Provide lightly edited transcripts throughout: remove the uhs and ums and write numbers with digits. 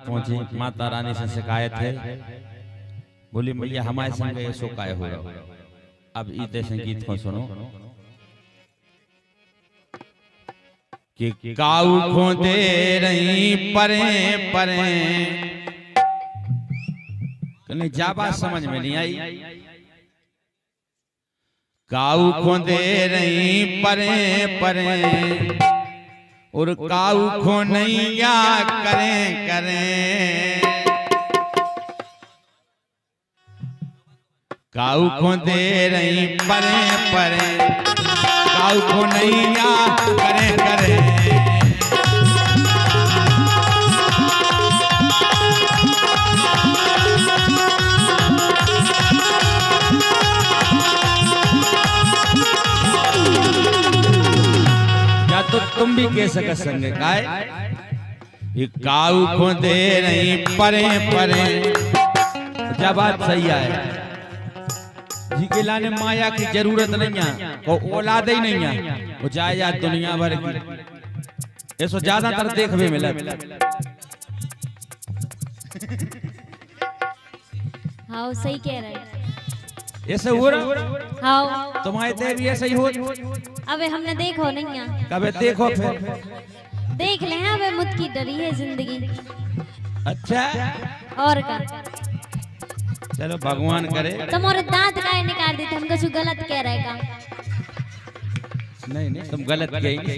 पहुंची, माता रानी से शिकायत है, बोली मैया हमारे संग ये सो काय हो। अब इतने संगीत को सुनो कि काऊ खोदे रही परे परे, कहीं जा बात समझ में नहीं आई। काऊ खोदे रही परे परे और काऊ खो नैया करें करें, काऊ खोदे रही परे परे, काऊ खो नैया करें करें। तो तुम भी कह सक संगे काय ये काऊ खोदे रही परे परे। क्या बात सही है जी के लाने माया की जरूरत नहीं है, वो औलाद ही नहीं है, वो जायदाद दुनिया भर की ऐसो ज्यादातर देखने मिला। हाँ सही कह रहे हैं, ऐसे हो रहा। हाँ तुम्हारे ते भी ऐसे ही हो। अबे हमने देखो नहीं है, कभी देखो फिर देख ले हैं। अबे मुझ की डरी है जिंदगी। अच्छा और का चलो भगवान करे। तुम्हारे दांत काहे निकाल देते, हम कुछ गलत कह रहे का। नहीं नहीं तुम गलत कहेंगे,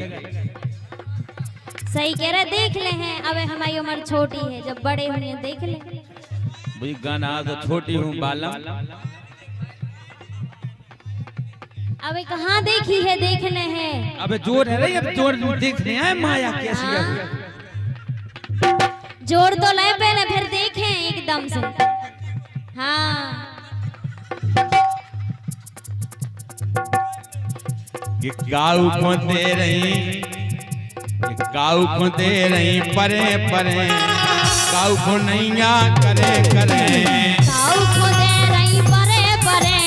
सही कह रहे। देख ले हैं, अबे हमारी उम्र छोटी है, जब बड़े होंगे देख ले। भाई गाना तो छोटी हूँ बालम। अबे कहाँ देखी है, देखने हैं। अबे जोर है रही, अब जोर देखने हैं माया कैसी है। जोर तो ले पहले फिर देखें एकदम से। हाँ कि काऊ खोदे रही, काऊ खोदे रही परे परे, काऊ खो नैया करे करे। काऊ खोदे रही परे परे,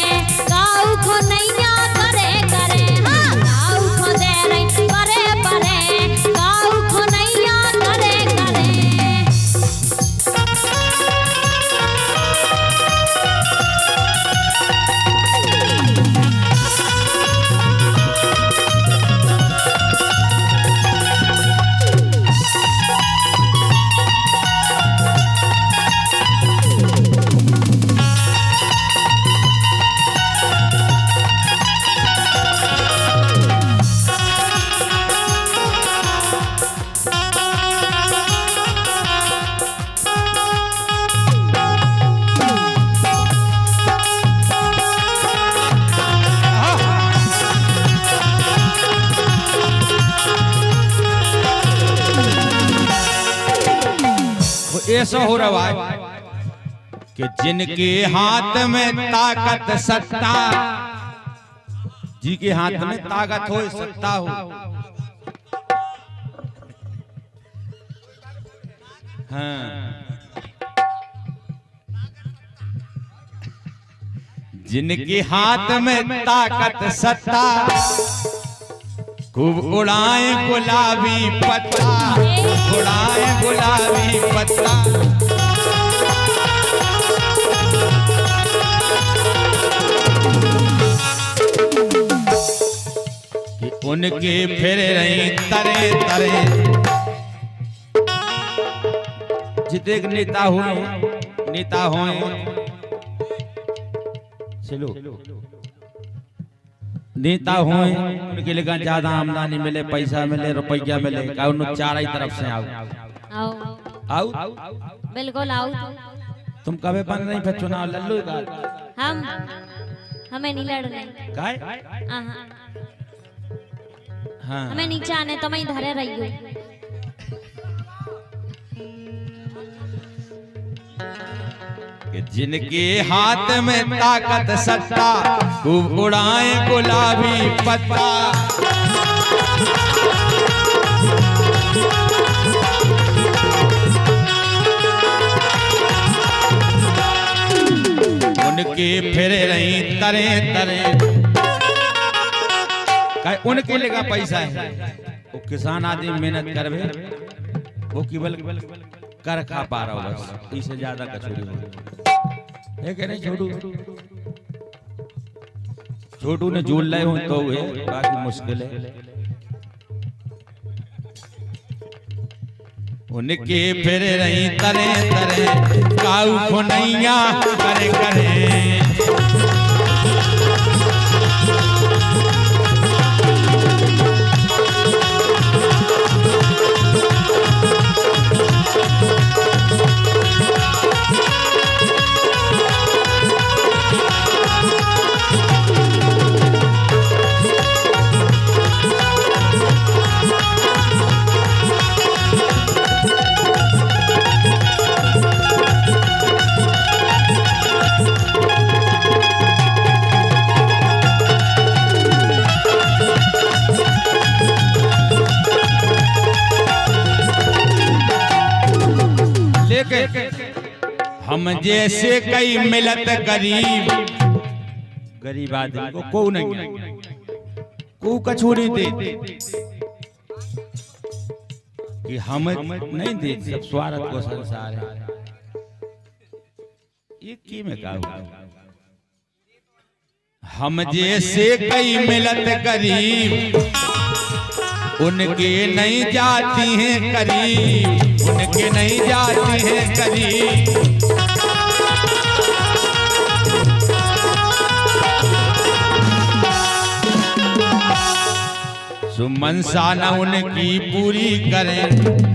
काऊ खो नैया करे करे। हाँ काऊ खोदे रही परे परे, काऊ खो नैया करे करे। ऐसा हो रहा है कि जिनके हाथ में ताकत सत्ता, जी के हाथ में ताकत हो सत्ता हो, हाँ जिनके हाथ में ताकत सत्ता, खूब उड़ाए गुलाबी पत्ता, उड़ाए गुलाबी पत्ता। कि उनके फिर रही तरे तरे, जितने नेता हुए नेता हुए, चलो नेता हुए उनके लिए ज्यादा आमदनी मिले, पैसा मिले, रुपया मिले, उन चार ही तरफ से आओ बिल्कुल आओ। तुम कभी बन नहीं फिर चुनाव लल्लू हम हमें नहीं लड़ने, हाँ हमें नीचे आने तो मैं धरे रही हूँ। जिनके हाथ में ताकत सत्ता, खूब उड़ाए गुलाबी पत्ता। उनके फिर रही तरे तरे, उनके लिए का पैसा है, वो किसान आदमी मेहनत करवे, वो केवल कर खा पा रहा हूँ बस, इससे ज्यादा कचौड़ी है कि नहीं। छोटू ने झूल लाए हो तो हुए, बाकी मुश्किल है। उनके फिर रही तरे तरे काऊ खुनैया करे करे। हम जैसे कई मिलत गरीब, गरीब आदमी को को नहीं को कछोड़ी दे कि हम नहीं दे, सब स्वार्थ को संसार है। ये की में कहा हम जैसे कई मिलत गरीब, उनके नहीं जाती हैं करीब, उनके नहीं जाती हैं करीब। सो मनसाना उनकी पूरी करें,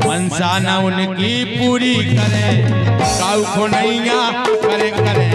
मनसाना उनकी पूरी करें, काऊ खुनैया करे करे।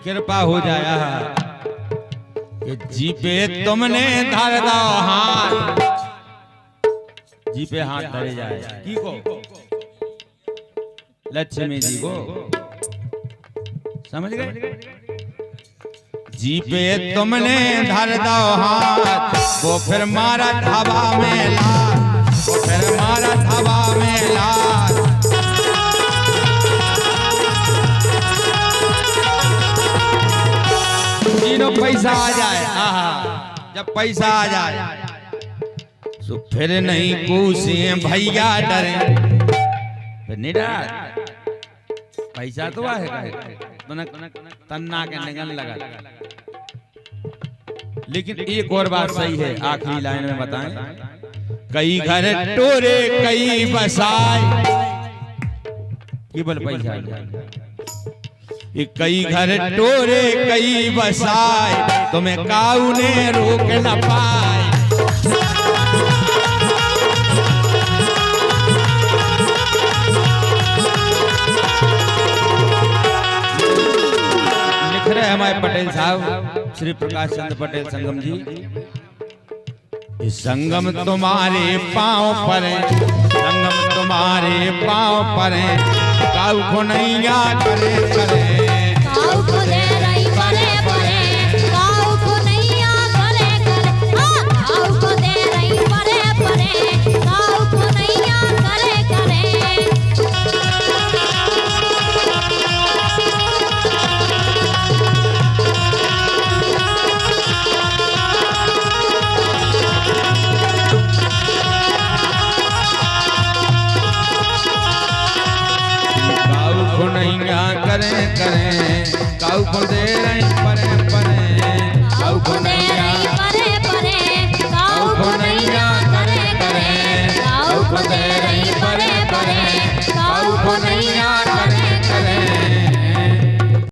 कृपा हो जाया कि जी पे तुमने धर दो हाथ, जी पे हाथ धरे जाए की को लक्ष्मी जी को, समझ गए। जी पे तुमने धर दो हाथ, वो फिर मारा हवा में लाल, वो फिर मारा हवा में लाल। तीनों पैसा आ जाए, जब पैसा आ जाए तो फिर नहीं कूसे भैया डरे, फिर नहीं डर, पैसा तो है तन्ना के निगल लगा। लेकिन एक और बात सही है, आखिरी लाइन में बताएं। कई घर टोरे कई बसाए, केवल पैसा ये कई घर टोरे कई बसाए, तुम्हें काऊ ने रोक न पाए। लिख रहे हमारे पटेल साहब श्री प्रकाश चंद्र पटेल संगम जी। इस संगम तुम्हारे पांव पर है, संगम तुम्हारे पांव पर है, काऊ खुनैया करे करे। काऊ खुदे रही परे परे, काऊ खुनैया करे करे। काऊ खुदे रही परे परे, काऊ खुनैया करे करे। करें करें काऊ खुदे रही परे परे, काऊ खुनैया परे परे, काऊ खुनैया करे करे, काऊ खुदे रही परे परे, काऊ खुनैया करे।